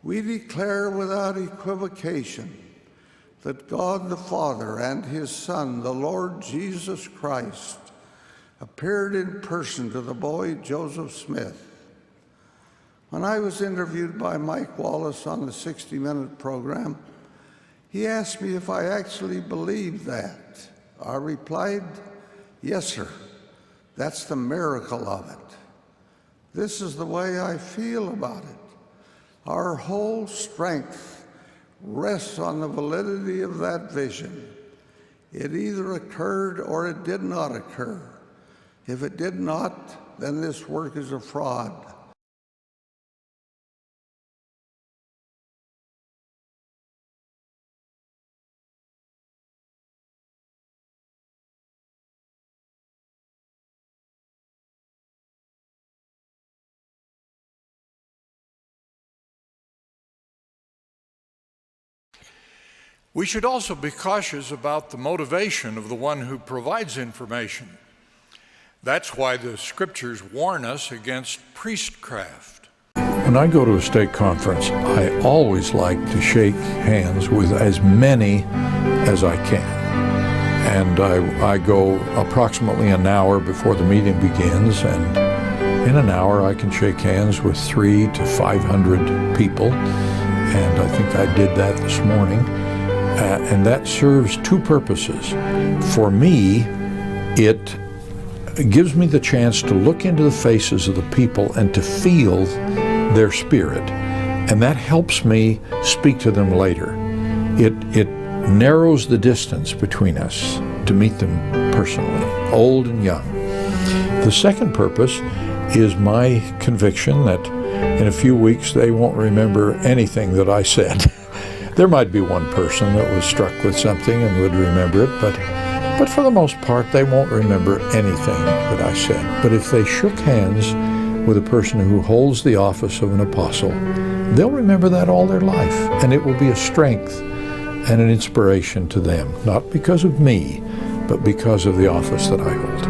We declare without equivocation that God the Father and his Son, the Lord Jesus Christ, appeared in person to the boy Joseph Smith. When I was interviewed by Mike Wallace on the 60-Minute program, he asked me if I actually believed that. I replied, "Yes, sir. That's the miracle of it." This is the way I feel about it. Our whole strength rests on the validity of that vision. It either occurred or it did not occur. If it did not, then this work is a fraud. We should also be cautious about the motivation of the one who provides information. That's why the scriptures warn us against priestcraft. When I go to a stake conference, I always like to shake hands with as many as I can. And I go approximately an hour before the meeting begins, and in an hour I can shake hands with 300 to 500 people, and I think I did that this morning. And that serves two purposes. For me, it gives me the chance to look into the faces of the people and to feel their spirit. And that helps me speak to them later. It narrows the distance between us to meet them personally, old and young. The second purpose is my conviction that in a few weeks they won't remember anything that I said. There might be one person that was struck with something and would remember it, but for the most part, they won't remember anything that I said. But if they shook hands with a person who holds the office of an apostle, they'll remember that all their life, and it will be a strength and an inspiration to them, not because of me, but because of the office that I hold.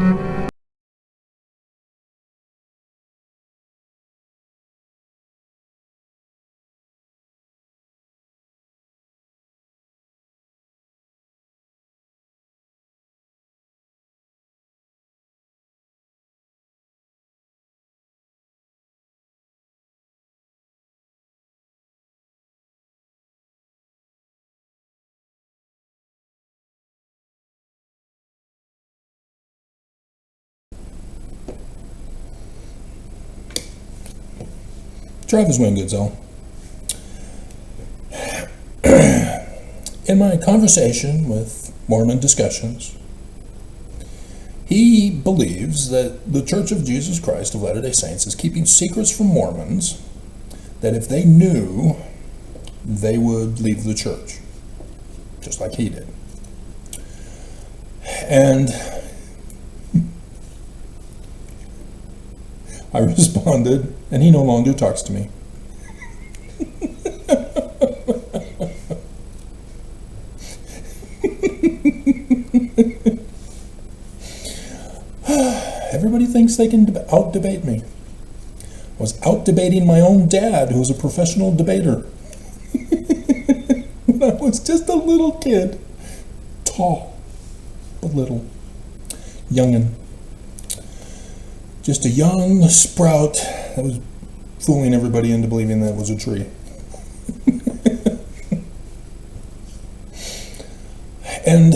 Travis Wingood's. In my conversation with Mormon Discussions, he believes that the Church of Jesus Christ of Latter-day Saints is keeping secrets from Mormons that if they knew, they would leave the church, just like he did. And I responded, and he no longer talks to me. Everybody thinks they can out-debate me. I was out-debating my own dad, who was a professional debater. When I was just a little kid. Tall, but little. Youngin'. Just a young sprout that was fooling everybody into believing that it was a tree. And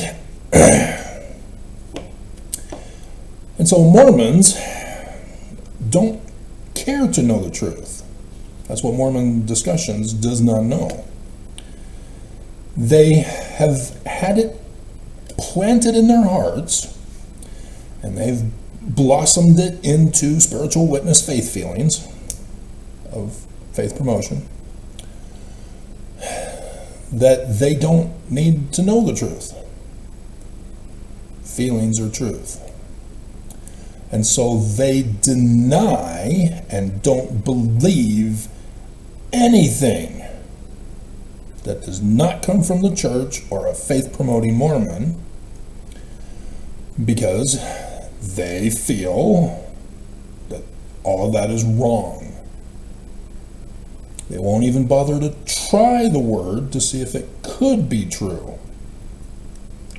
so Mormons don't care to know the truth. That's what Mormon Discussions does not know. They have had it planted in their hearts, and they've blossomed it into spiritual witness faith feelings of faith promotion, that they don't need to know the truth. Feelings are truth. And so they deny and don't believe anything that does not come from the church or a faith-promoting Mormon, because they feel that all of that is wrong. They won't even bother to try the word to see if it could be true.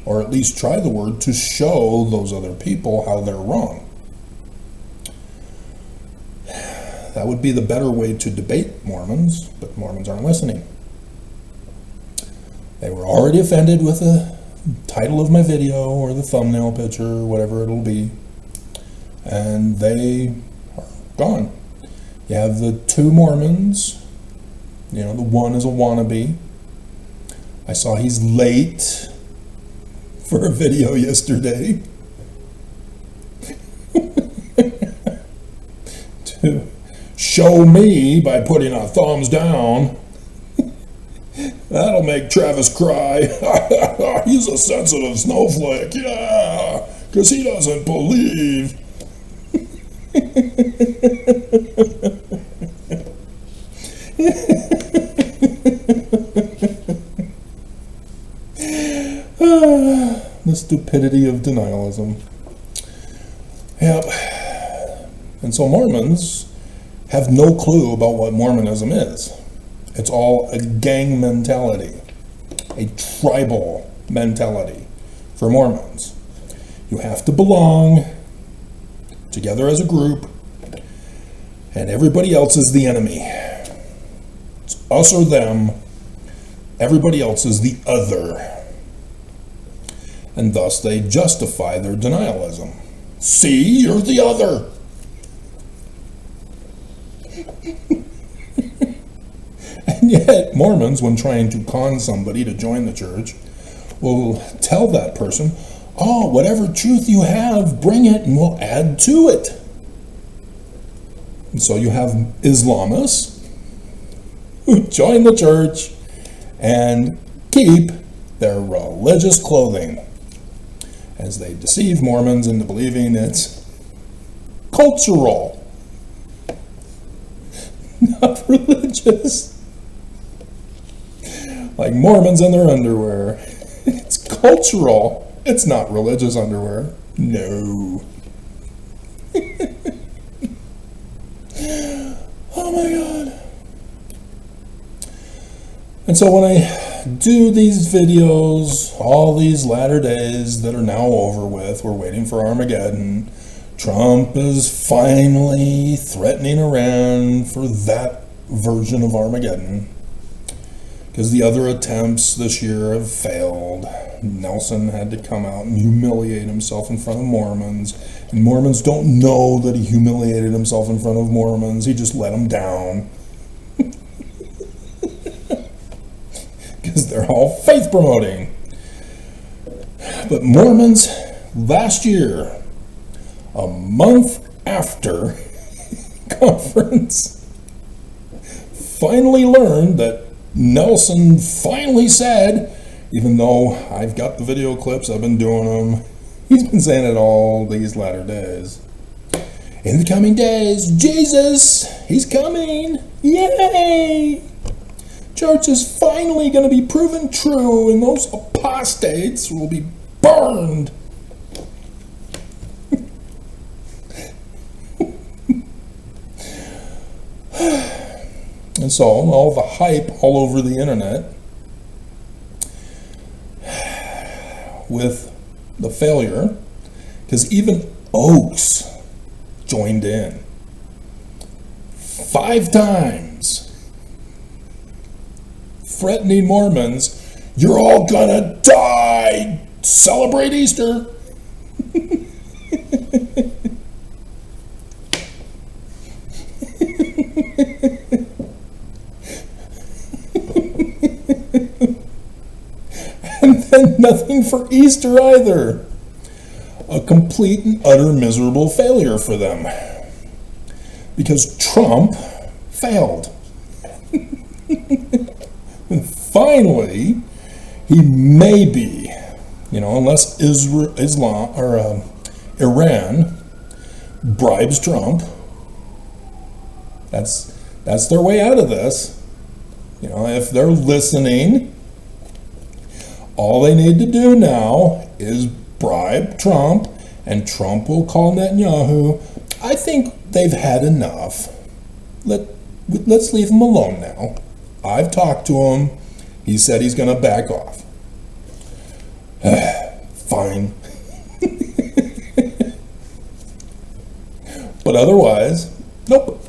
Or at least try the word to show those other people how they're wrong. That would be the better way to debate Mormons, but Mormons aren't listening. They were already offended with the title of my video or the thumbnail picture, or whatever it'll be, and they are gone. You have the two Mormons. The one is a wannabe. I saw he's late for a video yesterday to show me by putting a thumbs down. That'll make Travis cry. He's a sensitive snowflake, yeah, because he doesn't believe. The stupidity of denialism. Yep. And so Mormons have no clue about what Mormonism is. It's all a gang mentality, a tribal mentality for Mormons. You have to belong together as a group, and everybody else is the enemy. It's us or them. Everybody else is the other. And thus they justify their denialism. See, you're the other. And yet, Mormons, when trying to con somebody to join the church, will tell that person, oh, whatever truth you have, bring it and we'll add to it. And so you have Islamists who join the church and keep their religious clothing as they deceive Mormons into believing it's cultural, not religious. Like Mormons in their underwear. It's cultural. It's not religious underwear. No. Oh my God. And so when I do these videos, all these latter days that are now over with, we're waiting for Armageddon. Trump is finally threatening Iran for that version of Armageddon, because the other attempts this year have failed. Nelson had to come out and humiliate himself in front of Mormons, and Mormons don't know that he humiliated himself in front of Mormons. He just let them down. Because they're all faith promoting. But Mormons last year, a month after conference, finally learned that Nelson finally said, even though I've got the video clips, I've been doing them, he's been saying it all these latter days. In the coming days, Jesus, he's coming, yay! Church is finally going to be proven true, and those apostates will be burned. And so, all the hype all over the internet with the failure, because even Oaks joined in 5 times, threatening Mormons, you're all gonna die, celebrate Easter. And then nothing for Easter either. A complete and utter miserable failure for them. Because Trump failed. And finally, he may be, unless Iran bribes Trump, that's their way out of this. If they're listening, all they need to do now is bribe Trump, and Trump will call Netanyahu. I think they've had enough. Let let's leave him alone now. I've talked to him. He said he's going to back off. Fine. But otherwise, nope.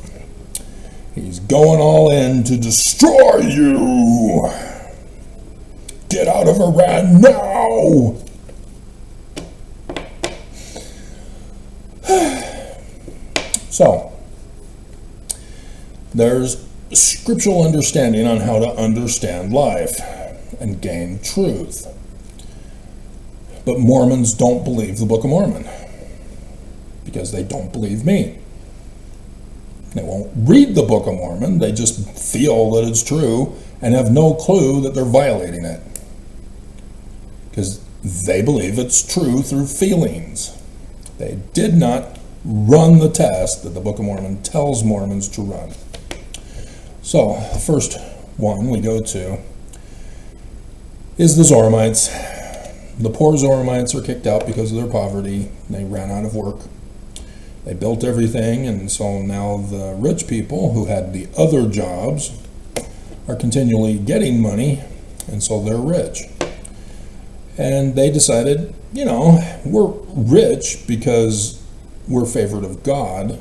He's going all in to destroy you. Get out of Iran now. So, there's scriptural understanding on how to understand life and gain truth. But Mormons don't believe the Book of Mormon because they don't believe me. They won't read the Book of Mormon. They just feel that it's true and have no clue that they're violating it because they believe it's true through feelings. They did not run the test that the Book of Mormon tells Mormons to run. So, the first one we go to is the Zoramites. The poor Zoramites are kicked out because of their poverty. They ran out of work. They built everything, and so now the rich people who had the other jobs are continually getting money, and so they're rich. And they decided, we're rich because we're favored of God,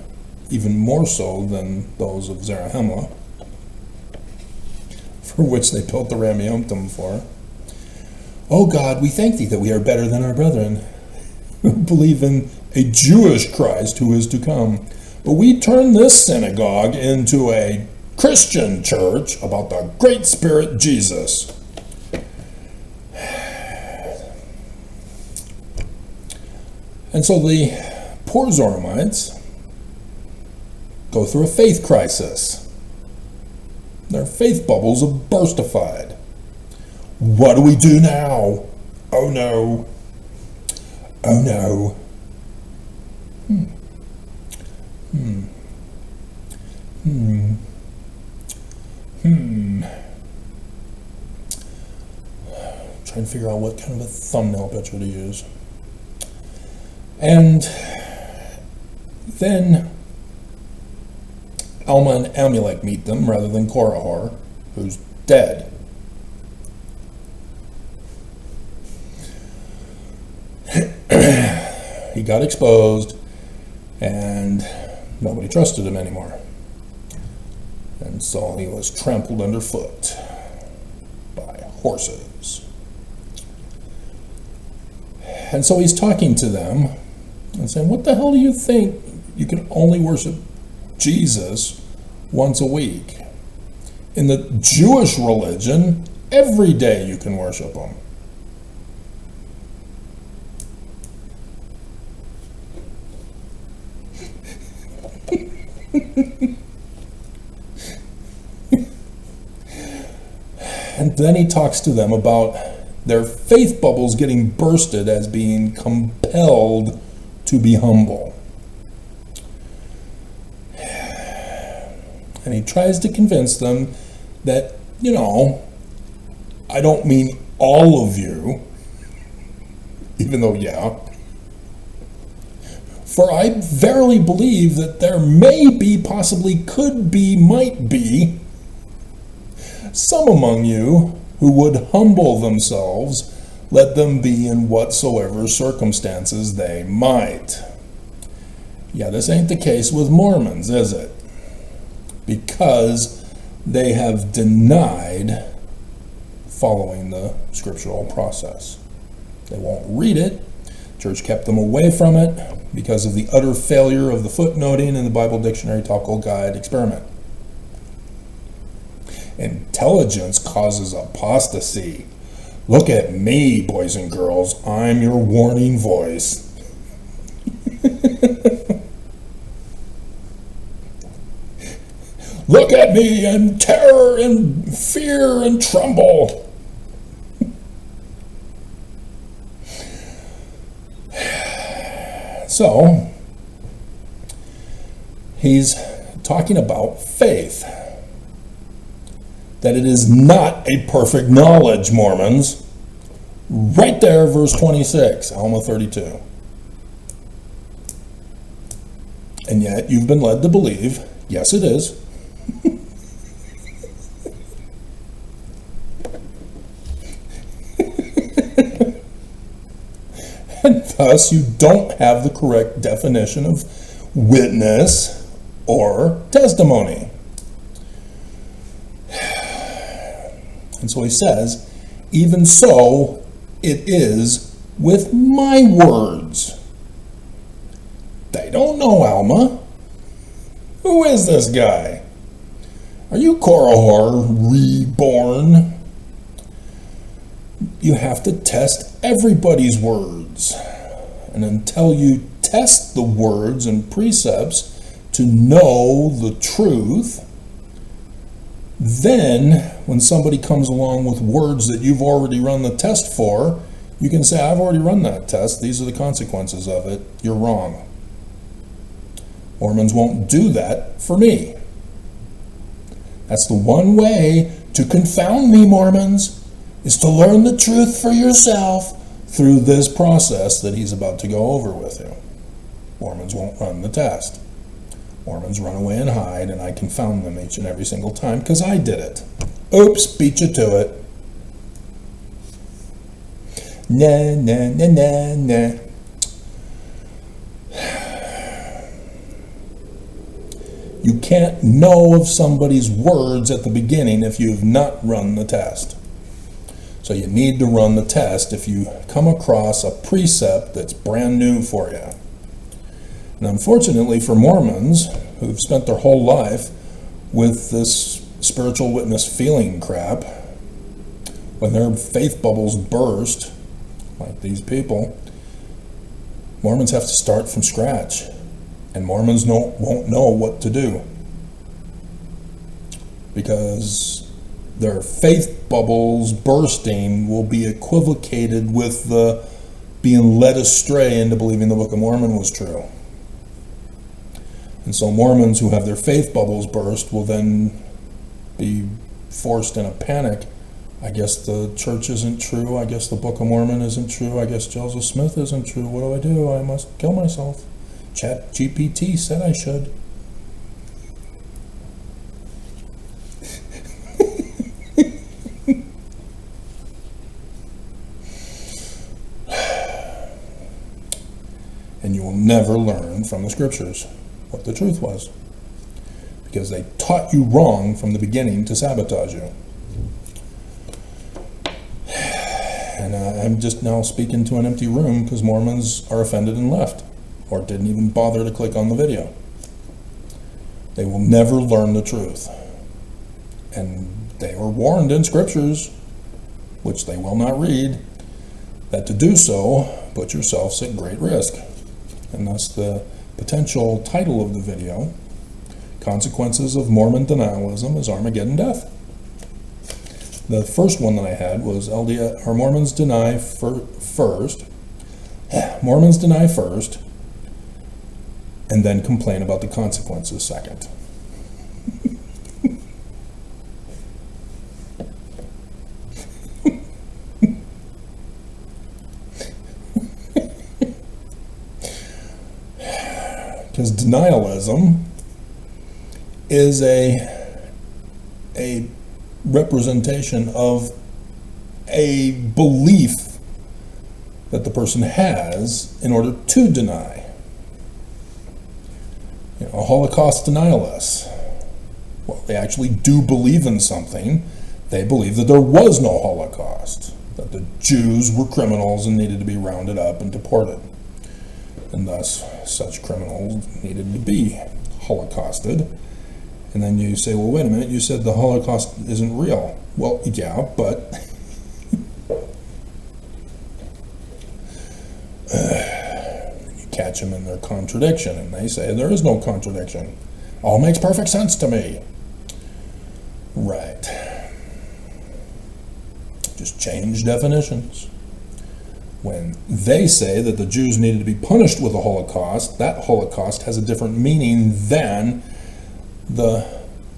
even more so than those of Zarahemla, for which they built the Rameumptom for. Oh God, we thank thee that we are better than our brethren who believe in a Jewish Christ who is to come. But we turn this synagogue into a Christian church about the Great Spirit Jesus. And so the poor Zoramites go through a faith crisis. Their faith bubbles have burstified. What do we do now? Oh no. Oh no. Trying to figure out what kind of a thumbnail picture to use. And then Alma and Amulek meet them rather than Korihor, who's dead. He got exposed and nobody trusted him anymore. And so he was trampled underfoot by horses. And so he's talking to them and saying, what the hell do you think? You can only worship Jesus once a week. In the Jewish religion, every day you can worship him. And then he talks to them about their faith bubbles getting bursted as being compelled to be humble. And he tries to convince them that, I don't mean all of you, even though, yeah. For I verily believe that there may be, possibly could be, might be some among you who would humble themselves, let them be in whatsoever circumstances they might. Yeah, this ain't the case with Mormons, is it? Because they have denied following the scriptural process. They won't read it. Church kept them away from it because of the utter failure of the footnoting in the Bible Dictionary Topical Guide experiment. Intelligence causes apostasy. Look at me, boys and girls. I'm your warning voice. Look at me in terror and fear and tremble. So, he's talking about faith. That it is not a perfect knowledge, Mormons. Right there, verse 26, Alma 32. And yet you've been led to believe, yes it is, And thus you don't have the correct definition of witness or testimony. And so he says, even so it is with my words. They don't know Alma. Who is this guy? Are you Korihor reborn? You have to test everybody's words. And until you test the words and precepts to know the truth, then when somebody comes along with words that you've already run the test for, you can say, I've already run that test. These are the consequences of it. You're wrong. Mormons won't do that for me. That's the one way to confound me, Mormons, is to learn the truth for yourself through this process that he's about to go over with you. Mormons won't run the test. Mormons run away and hide, and I confound them each and every single time because I did it. Oops, beat you to it. Nah, nah, nah, nah, nah. You can't know of somebody's words at the beginning if you've not run the test. So you need to run the test if you come across a precept that's brand new for you. And unfortunately for Mormons who've spent their whole life with this spiritual witness feeling crap, when their faith bubbles burst, like these people, Mormons have to start from scratch. And Mormons won't know what to do because their faith bubbles bursting will be equivocated with the being led astray into believing the Book of Mormon was true. And so Mormons who have their faith bubbles burst will then be forced in a panic. I guess the church isn't true. I guess the Book of Mormon isn't true. I guess Joseph Smith isn't true. What do? I must kill myself. ChatGPT said I should. And you will never learn from the scriptures what the truth was, because they taught you wrong from the beginning to sabotage you. And I'm just now speaking to an empty room because Mormons are offended and left, or didn't even bother to click on the video. They will never learn the truth. And they were warned in scriptures, which they will not read, that to do so, put yourselves at great risk. And thus the potential title of the video, Consequences of Mormon Denialism is Armageddon Death. The first one that I had was Mormons deny first, Mormons deny first, and then complain about the consequences second. Because denialism is a representation of a belief that the person has in order to deny. A Holocaust denialist, well, they actually do believe in something. They believe that there was no Holocaust, that the Jews were criminals and needed to be rounded up and deported. And thus, such criminals needed to be holocausted. And then you say, well, wait a minute, you said the Holocaust isn't real. Well, yeah, but you catch them in their contradiction, and they say there is no contradiction. All makes perfect sense to me. Right. Just change definitions. When they say that the Jews needed to be punished with a Holocaust, that Holocaust has a different meaning than the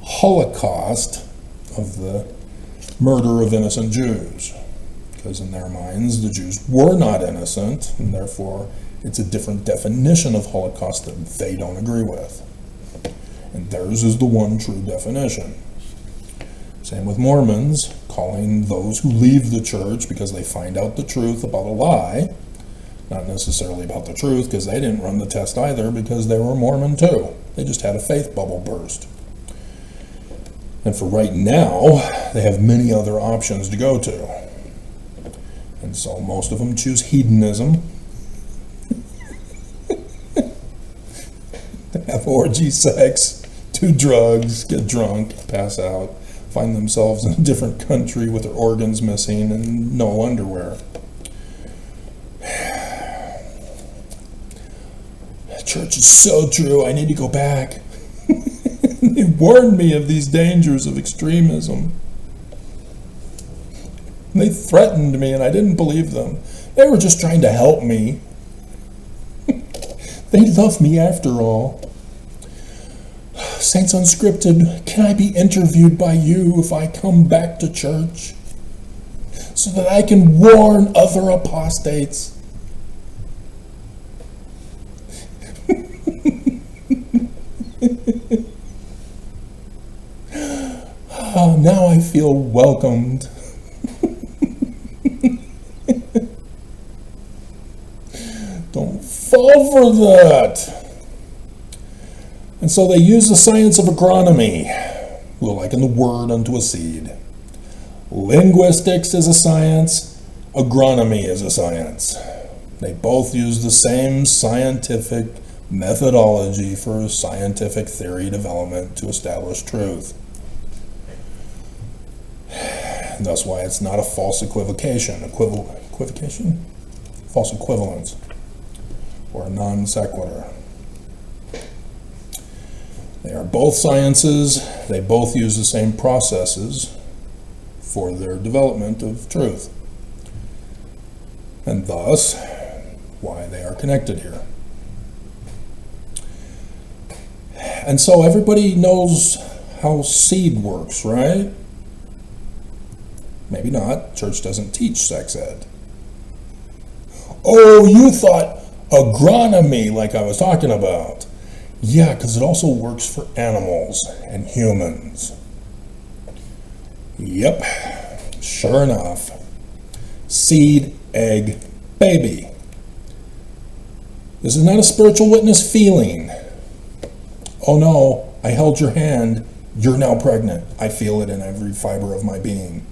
Holocaust of the murder of innocent Jews. Because in their minds, the Jews were not innocent, and therefore it's a different definition of Holocaust that they don't agree with. And theirs is the one true definition. Same with Mormons, calling those who leave the church because they find out the truth about a lie, Not necessarily about the truth, because they didn't run the test either, because they were Mormon too. They just had a faith bubble burst. And for right now, they have many other options to go to. And so most of them choose hedonism. Have orgy sex, do drugs, get drunk, pass out, find themselves in a different country with their organs missing and no underwear. Church is so true, I need to go back. They warned me of these dangers of extremism. They threatened me and I didn't believe them. They were just trying to help me. They love me after all. Saints Unscripted, can I be interviewed by you if I come back to church? So that I can warn other apostates? Oh, now I feel welcomed. Don't fall for that. And so they use the science of agronomy. We'll liken the word unto a seed. Linguistics is a science. Agronomy is a science. They both use the same scientific methodology for scientific theory development to establish truth. And that's why it's not a false equivocation. Equivocation? False equivalence. Or a non sequitur. They are both sciences. They both use the same processes for their development of truth. And thus, why they are connected here. And so everybody knows how seed works, right? Maybe not. Church doesn't teach sex ed. Oh, you thought agronomy like I was talking about. Yeah, because it also works for animals and humans. Yep, sure enough. Seed, egg, baby. This is not a spiritual witness feeling. Oh no, I held your hand. You're now pregnant. I feel it in every fiber of my being.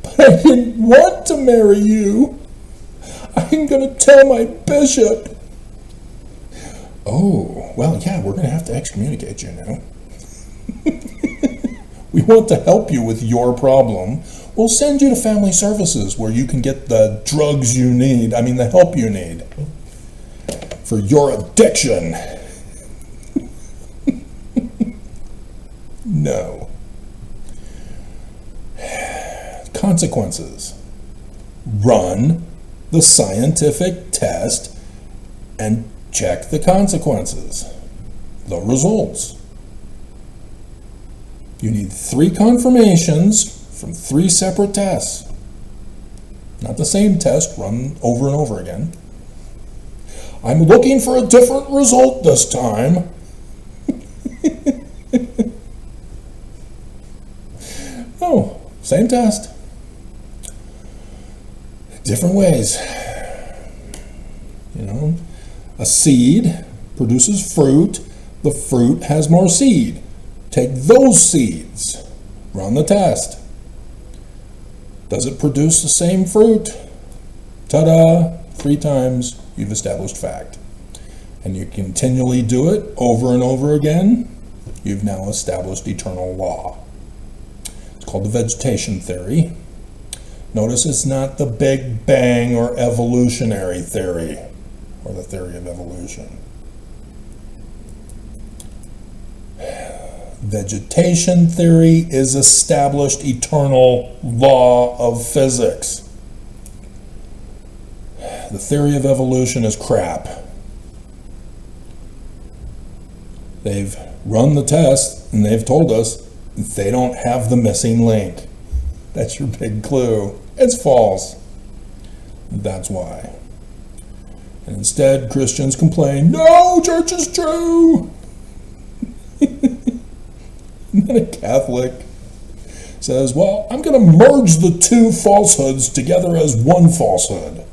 But I didn't want to marry you. I'm going to tell my bishop. Oh, well, yeah, we're going to have to excommunicate you now. We want to help you with your problem. We'll send you to family services where you can get the drugs you need, the help you need for your addiction. No. Consequences. Run the scientific test and check the consequences, the results. You need 3 confirmations from 3 separate tests. Not the same test run over and over again. I'm looking for a different result this time. Oh, same test. Different ways. A seed produces fruit. The fruit has more seed. Take those seeds. Run the test. Does it produce the same fruit? Ta-da! 3 times you've established fact. And you continually do it over and over again. You've now established eternal law. It's called the vegetation theory. Notice it's not the Big Bang or evolutionary theory, or the theory of evolution. Vegetation theory is established eternal law of physics. The theory of evolution is crap. They've run the test and they've told us they don't have the missing link. That's your big clue. It's false. That's why. And instead, Christians complain, no, church is true. I'm not a Catholic. says, well, I'm going to merge the two falsehoods together as one falsehood.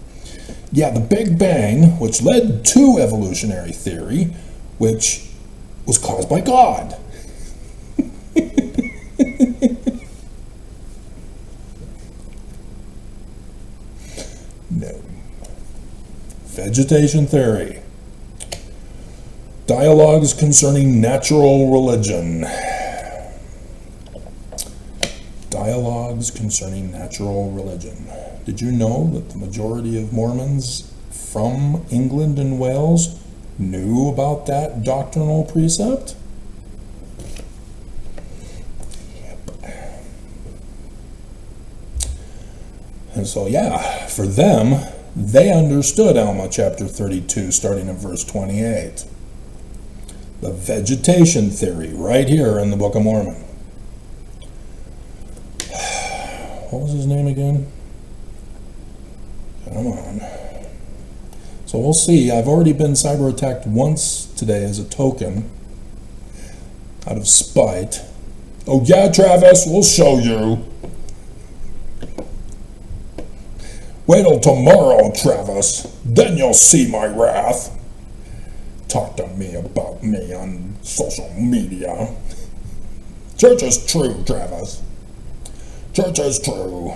Yeah, the Big Bang, which led to evolutionary theory, which was caused by God. No. Vegetation theory. Dialogues concerning natural religion. Dialogues concerning natural religion. Did you know that the majority of Mormons from England and Wales knew about that doctrinal precept? Yep. And so, yeah, for them, they understood Alma chapter 32, starting at verse 28. The vegetation theory, right here in the Book of Mormon. What was his name again? Come on. So we'll see. I've already been cyber attacked once today as a token, out of spite. Oh yeah, Travis, we'll show you. Wait till tomorrow, Travis. Then you'll see my wrath. Talk to me about me on social media. Church is true, Travis. Church is true.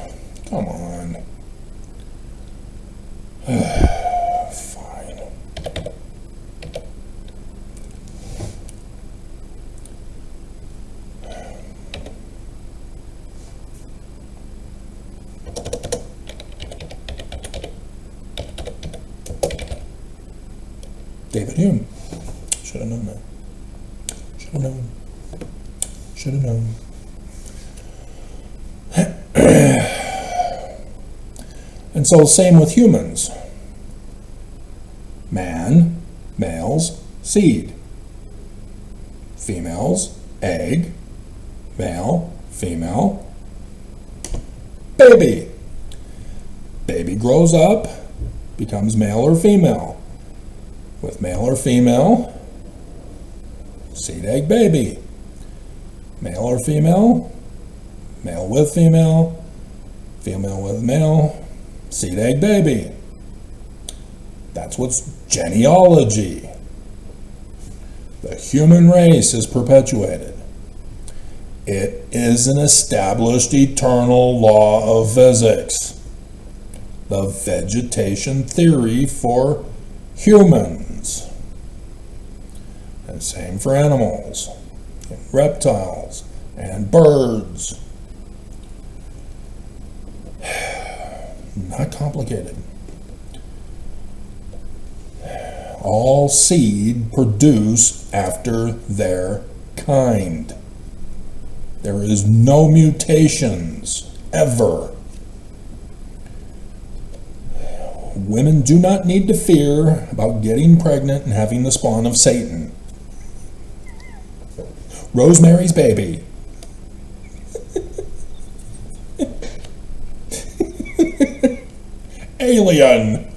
Come on. Fine. David Hume. Should have known that. Should have known. Should have known. And so same with humans. Man, males, seed. Females, egg. Male, female, baby. Baby grows up, becomes male or female. With male or female, seed, egg, baby. Male or female, male with female, female with male, seed, egg, baby. That's what's genealogy. The human race is perpetuated. It is an established eternal law of physics. The vegetation theory for humans. And same for animals, and reptiles, and birds. Not complicated. All seed produce after their kind. There is no mutations, ever. Women do not need to fear about getting pregnant and having the spawn of Satan. Rosemary's Baby. Alien.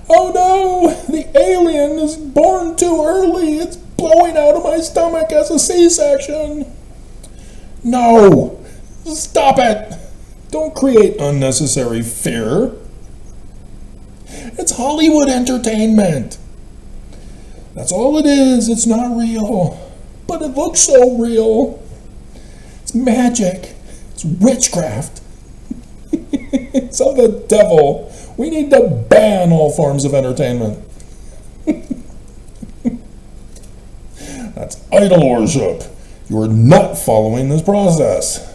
Oh no, the alien is born too early. It's blowing out of my stomach as a C-section. No, stop it. Don't create unnecessary fear. It's Hollywood entertainment. That's all it is. It's not real. But it looks so real. It's magic. It's witchcraft. It's of the devil. We need to ban all forms of entertainment. That's idol worship. You are not following this process.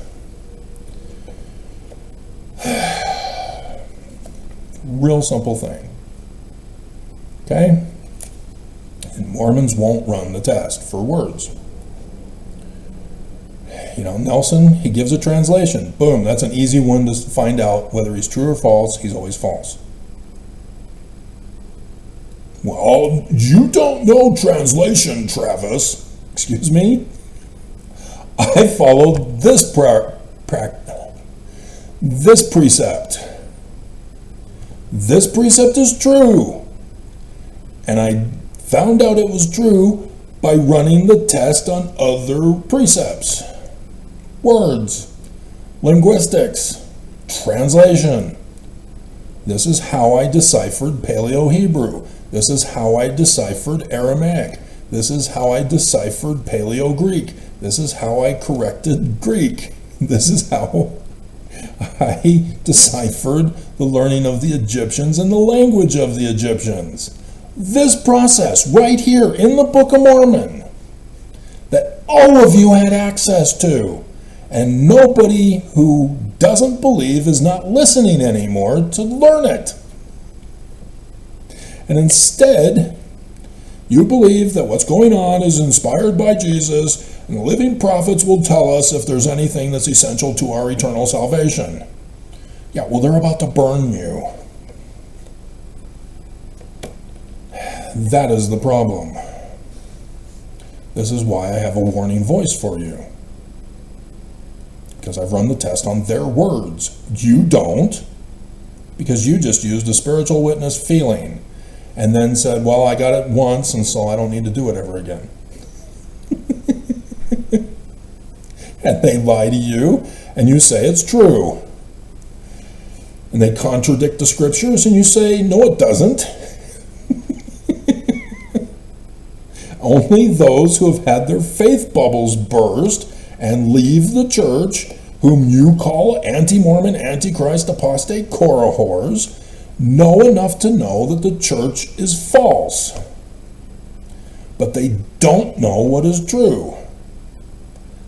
Real simple thing. Okay? And Mormons won't run the test for words. You know, Nelson, he gives a translation. Boom, that's an easy one to find out whether he's true or false. He's always false. Well, you don't know translation, Travis. Excuse me? I followed this this precept. This precept is true. And I found out it was true by running the test on other precepts. Words. Linguistics, translation. This is how I deciphered Paleo-Hebrew. This is how I deciphered Aramaic. This is how I deciphered Paleo-Greek. This is how I corrected Greek. This is how I deciphered the learning of the Egyptians and the language of the Egyptians. This process right here in the Book of Mormon that all of you had access to, and nobody who doesn't believe is not listening anymore to learn it. And instead, you believe that what's going on is inspired by Jesus, and the living prophets will tell us if there's anything that's essential to our eternal salvation. Yeah, well, they're about to burn you. That is the problem. This is why I have a warning voice for you. Because I've run the test on their words. You don't, because you just used a spiritual witness feeling and then said, well, I got it once, and so I don't need to do it ever again. And they lie to you, and you say it's true. And they contradict the scriptures, and you say, no, it doesn't. Only those who have had their faith bubbles burst and leave the church, whom you call anti-Mormon, antichrist, apostate, Korah whores, know enough to know that the church is false. But they don't know what is true.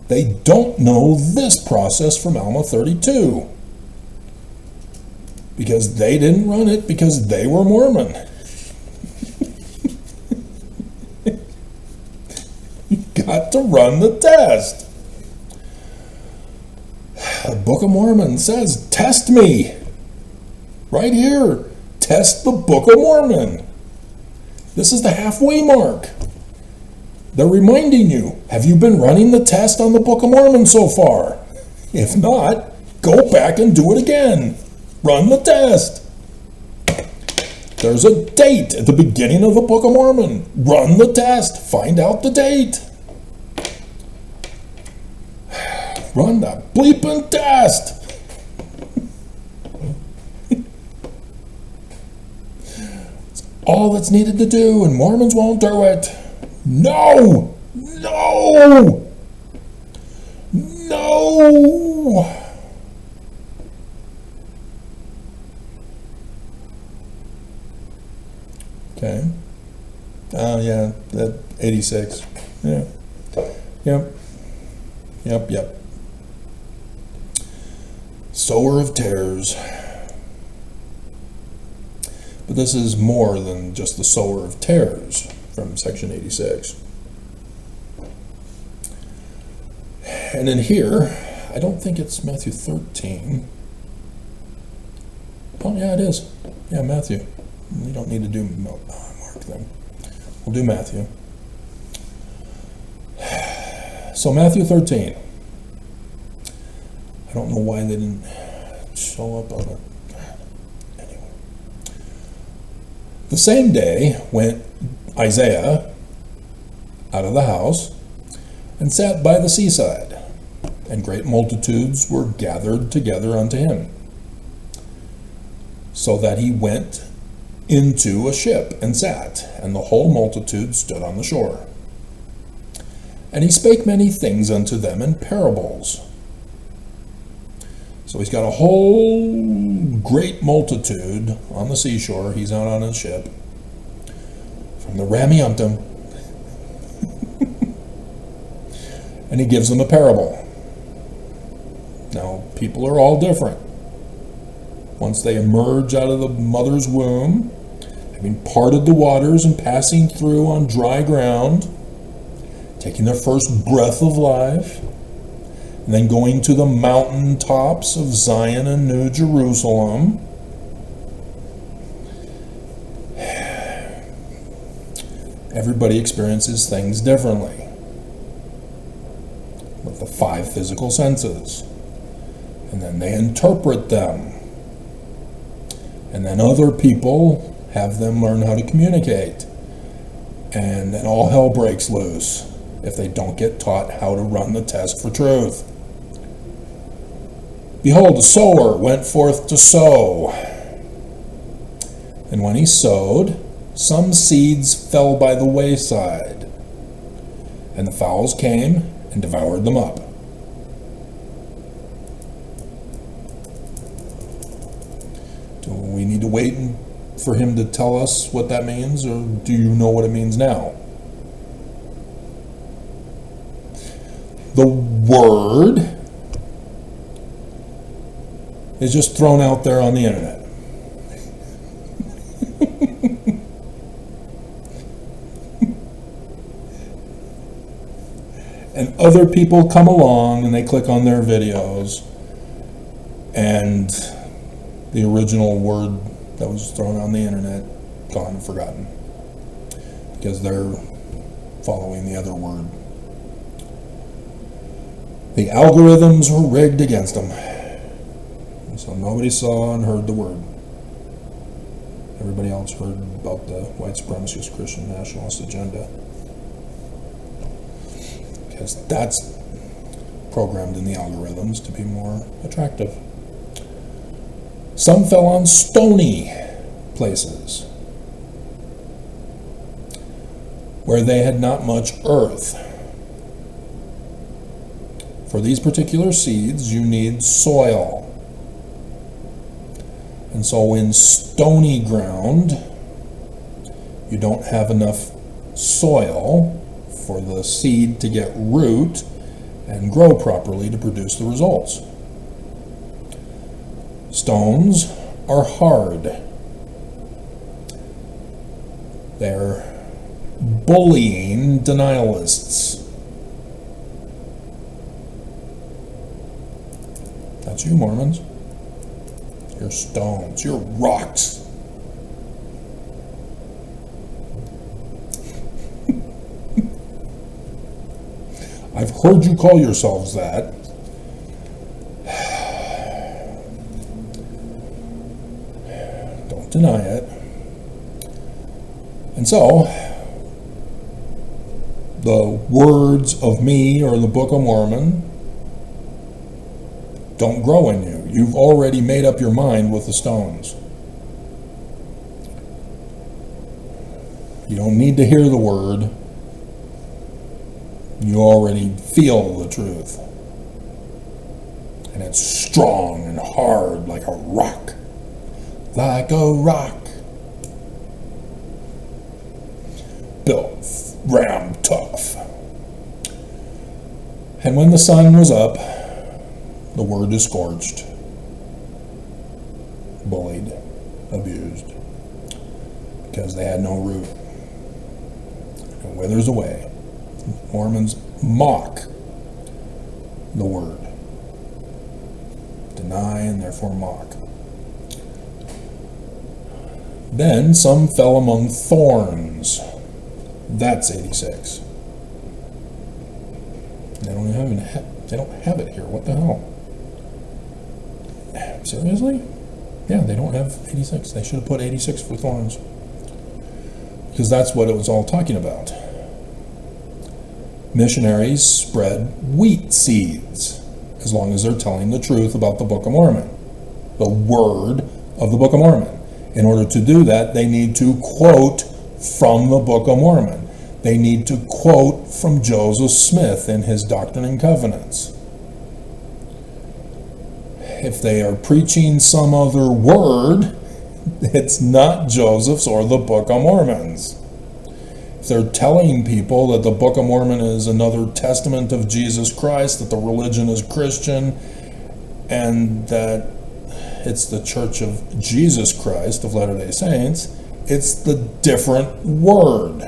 They don't know this process from Alma 32. Because they didn't run it because they were Mormon. You got to run the test. The Book of Mormon says, test me. Right here. Test the Book of Mormon. This is the halfway mark. They're reminding you, have you been running the test on the Book of Mormon so far? If not, go back and do it again. Run the test. There's a date at the beginning of the Book of Mormon. Run the test. Find out the date. Run the bleeping test. It's all that's needed to do, and Mormons won't do it. No! No! No! Okay. Oh, yeah, that 86. Yeah. Yep. Sower of tares. But this is more than just the sower of tares from section 86. And in here, I don't think it's Matthew 13. Oh, yeah, it is. Yeah, Matthew. You don't need to do Mark then. We'll do Matthew. So Matthew 13. I don't know why they didn't show up on it. Anyway. The same day went Isaiah out of the house and sat by the seaside, and great multitudes were gathered together unto him, so that he went into a ship and sat, and the whole multitude stood on the shore. And he spake many things unto them in parables. So he's got a whole great multitude on the seashore. He's out on his ship from the Rameumptom. And he gives them a parable. Now, people are all different. Once they emerge out of the mother's womb, having parted the waters and passing through on dry ground, taking their first breath of life, and then going to the mountain tops of Zion and New Jerusalem, everybody experiences things differently with the 5 physical senses, and then they interpret them, and then other people have them learn how to communicate, and then all hell breaks loose if they don't get taught how to run the test for truth. Behold, a sower went forth to sow. And when he sowed, some seeds fell by the wayside, and the fowls came and devoured them up. Do we need to wait for him to tell us what that means, or do you know what it means now? The word is just thrown out there on the internet. And other people come along and they click on their videos, and the original word that was thrown on the internet, gone and forgotten, because they're following the other word. The algorithms were rigged against them. And so nobody saw and heard the word. Everybody else heard about the white supremacist Christian nationalist agenda. Because that's programmed in the algorithms to be more attractive. Some fell on stony places where they had not much earth. For these particular seeds, you need soil. And so in stony ground, you don't have enough soil for the seed to get root and grow properly to produce the results. Stones are hard. They're bullying denialists. That's you, Mormons. You're stones. You're rocks. I've heard you call yourselves that. Don't deny it. And so, the words of me or the Book of Mormon don't grow in you. You've already made up your mind with the stones. You don't need to hear the word. You already feel the truth. And it's strong and hard like a rock. Like a rock. Built, rammed tough. And when the sun was up, the word is scorched, bullied, abused, because they had no root. It withers away. Mormons mock the word, deny and therefore mock. Then some fell among thorns. That's 86. They don't have it here. What the hell? Seriously? Yeah, they don't have 86. They should have put 86 for thorns. Because that's what it was all talking about. Missionaries spread wheat seeds, as long as they're telling the truth about the Book of Mormon, the word of the Book of Mormon. In order to do that, they need to quote from the Book of Mormon. They need to quote from Joseph Smith in his Doctrine and Covenants. If they are preaching some other word, it's not Joseph's or the Book of Mormon's. If they're telling people that the Book of Mormon is another testament of Jesus Christ, that the religion is Christian, and that it's the Church of Jesus Christ of Latter-day Saints, it's the different word.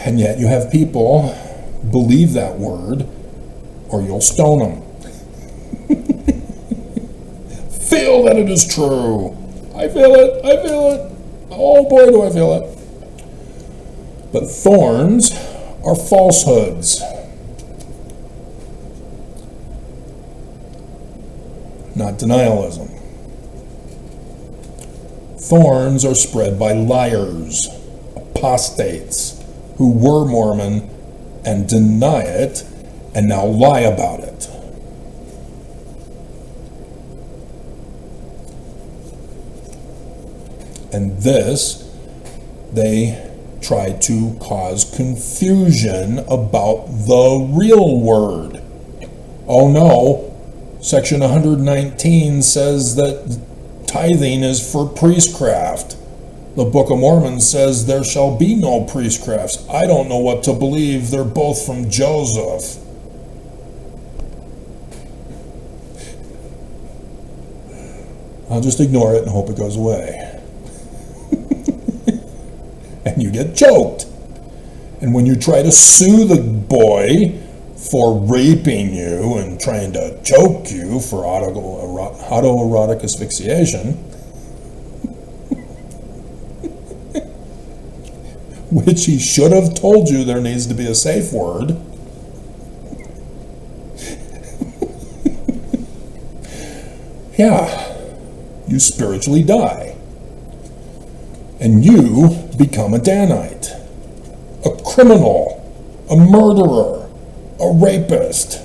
And yet you have people believe that word, or you'll stone them. Feel that it is true. I feel it. I feel it. Oh boy, do I feel it. But thorns are falsehoods. Not denialism. Thorns are spread by liars, apostates, who were Mormon and deny it, and now lie about it. And this, they try to cause confusion about the real word. Oh no, section 119 says that tithing is for priestcraft. The Book of Mormon says there shall be no priestcrafts. I don't know what to believe. They're both from Joseph. I'll just ignore it and hope it goes away. And you get choked. And when you try to sue the boy for raping you and trying to choke you for autoerotic asphyxiation, which he should have told you there needs to be a safe word, yeah, you spiritually die. And you become a Danite, a criminal, a murderer, a rapist,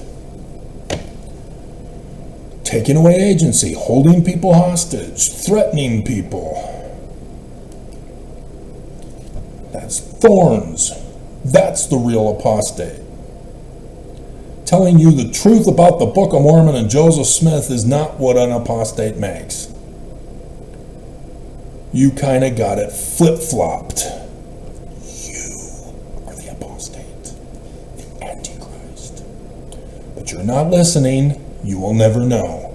taking away agency, holding people hostage, threatening people. That's thorns. That's the real apostate. Telling you the truth about the Book of Mormon and Joseph Smith is not what an apostate makes. You kind of got it flip-flopped. You are the apostate, the Antichrist. But you're not listening, you will never know.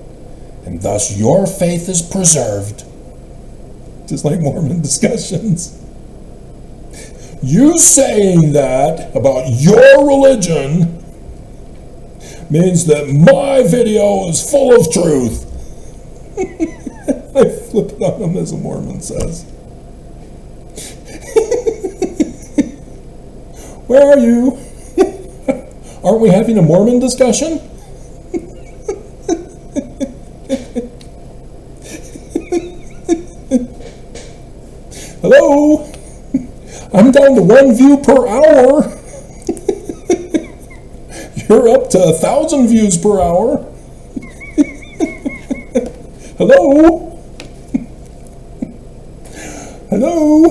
And thus your faith is preserved. Just like Mormon discussions. You saying that about your religion means that my video is full of truth. I flip it on him, as a Mormon says. Where are you? Aren't we having a Mormon discussion? Hello? I'm down to 1 view per hour. You're up to 1,000 views per hour. Hello? Hello?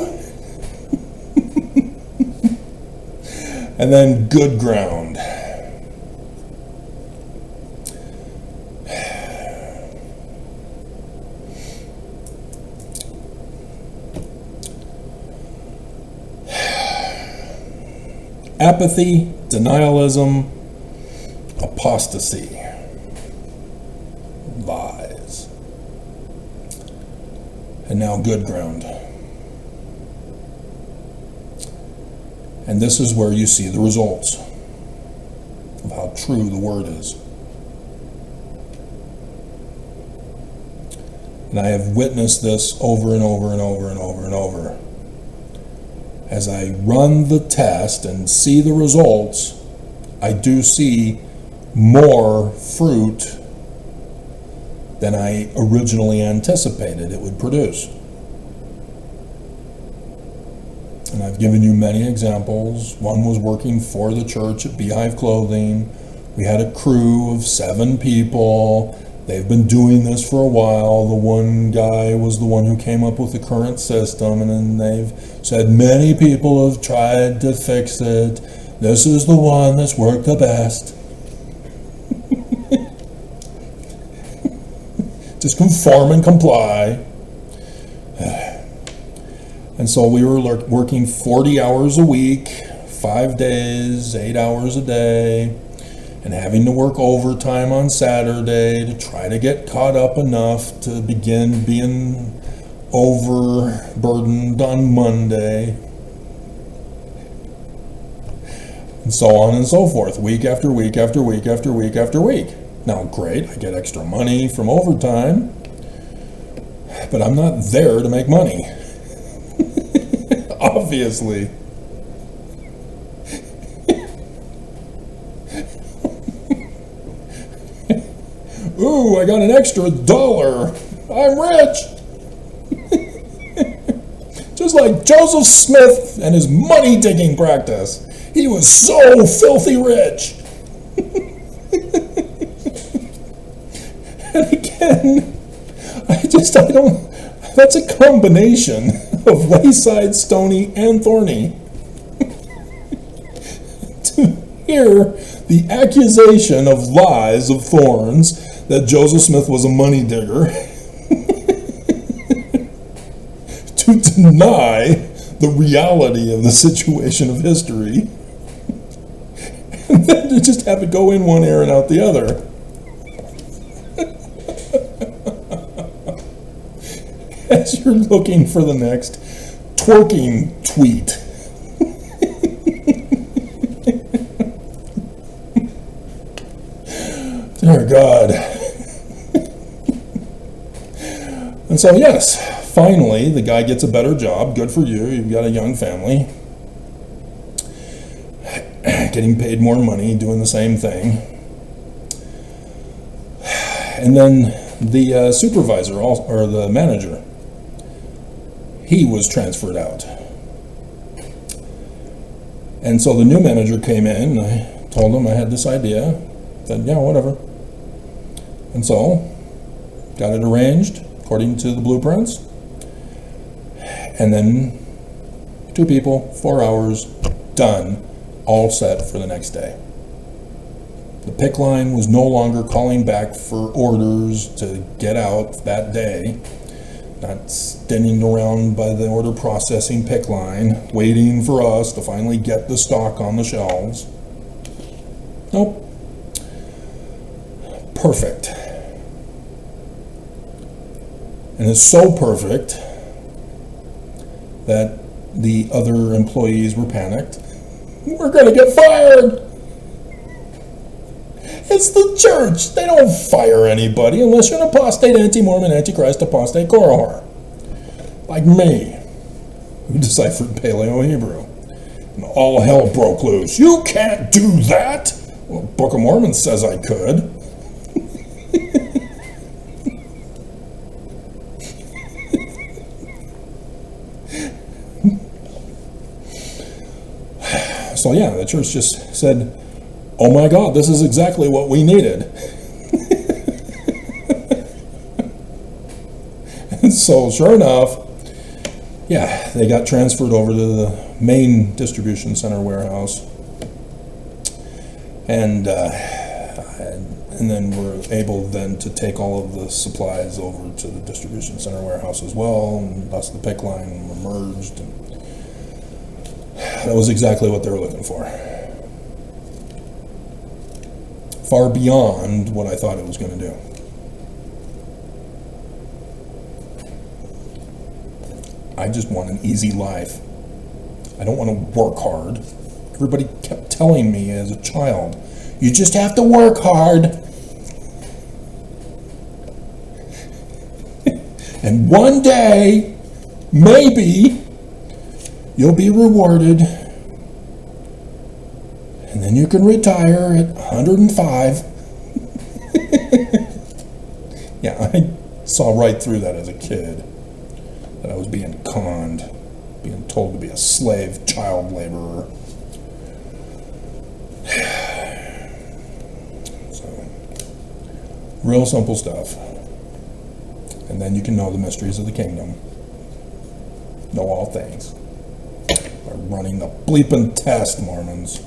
And then good ground. Apathy, denialism, apostasy, lies. And now good ground. And this is where you see the results of how true the word is. And I have witnessed this over and over and over and over and over. As I run the test and see the results, I do see more fruit than I originally anticipated it would produce. And I've given you many examples. One was working for the church at Beehive Clothing. We had a crew of 7 people. They've been doing this for a while. The one guy was the one who came up with the current system, and then they've said many people have tried to fix it. This is the one that's worked the best. Just conform and comply. And so we were working 40 hours a week, 5 days, 8 hours a day, and having to work overtime on Saturday to try to get caught up enough to begin being overburdened on Monday. And so on and so forth, week after week after week after week after week. Now, great, I get extra money from overtime, but I'm not there to make money. Obviously. Ooh, I got an extra $1. I'm rich. Just like Joseph Smith and his money-digging practice. He was so filthy rich. And again, I don't, that's a combination of wayside, stony, and thorny. To hear the accusation of lies, of thorns, that Joseph Smith was a money digger, to deny the reality of the situation of history, and then to just have it go in one ear and out the other. As you're looking for the next twerking tweet. Dear God. And so, yes, finally, the guy gets a better job. Good for you. You've got a young family. Getting paid more money, doing the same thing. And then the supervisor, or the manager, he was transferred out. And so the new manager came in, and I told him I had this idea. Said, yeah, whatever. And so, got it arranged according to the blueprints. And then 2 people, 4 hours, done, all set for the next day. The pick line was no longer calling back for orders to get out that day. Not standing around by the order processing pick line, waiting for us to finally get the stock on the shelves. Nope. Perfect. And it's so perfect that the other employees were panicked. We're going to get fired. It's the church. They don't fire anybody unless you're an apostate, anti-Mormon, antichrist, apostate, Korahar. Like me, who deciphered Paleo-Hebrew. And all hell broke loose. You can't do that. Well, the Book of Mormon says I could. So yeah, the church just said, oh my God, this is exactly what we needed. And so sure enough, yeah, they got transferred over to the main distribution center warehouse. And then we're able then to take all of the supplies over to the distribution center warehouse as well, and thus the pick line were merged. And that was exactly what they were looking for. Far beyond what I thought it was going to do. I just want an easy life. I don't want to work hard. Everybody kept telling me as a child, you just have to work hard. And one day, maybe, you'll be rewarded. And then you can retire at 105. Yeah, I saw right through that as a kid. That I was being conned, being told to be a slave, child laborer. So, real simple stuff. And then you can know the mysteries of the kingdom. Know all things. By running the bleeping test, Mormons.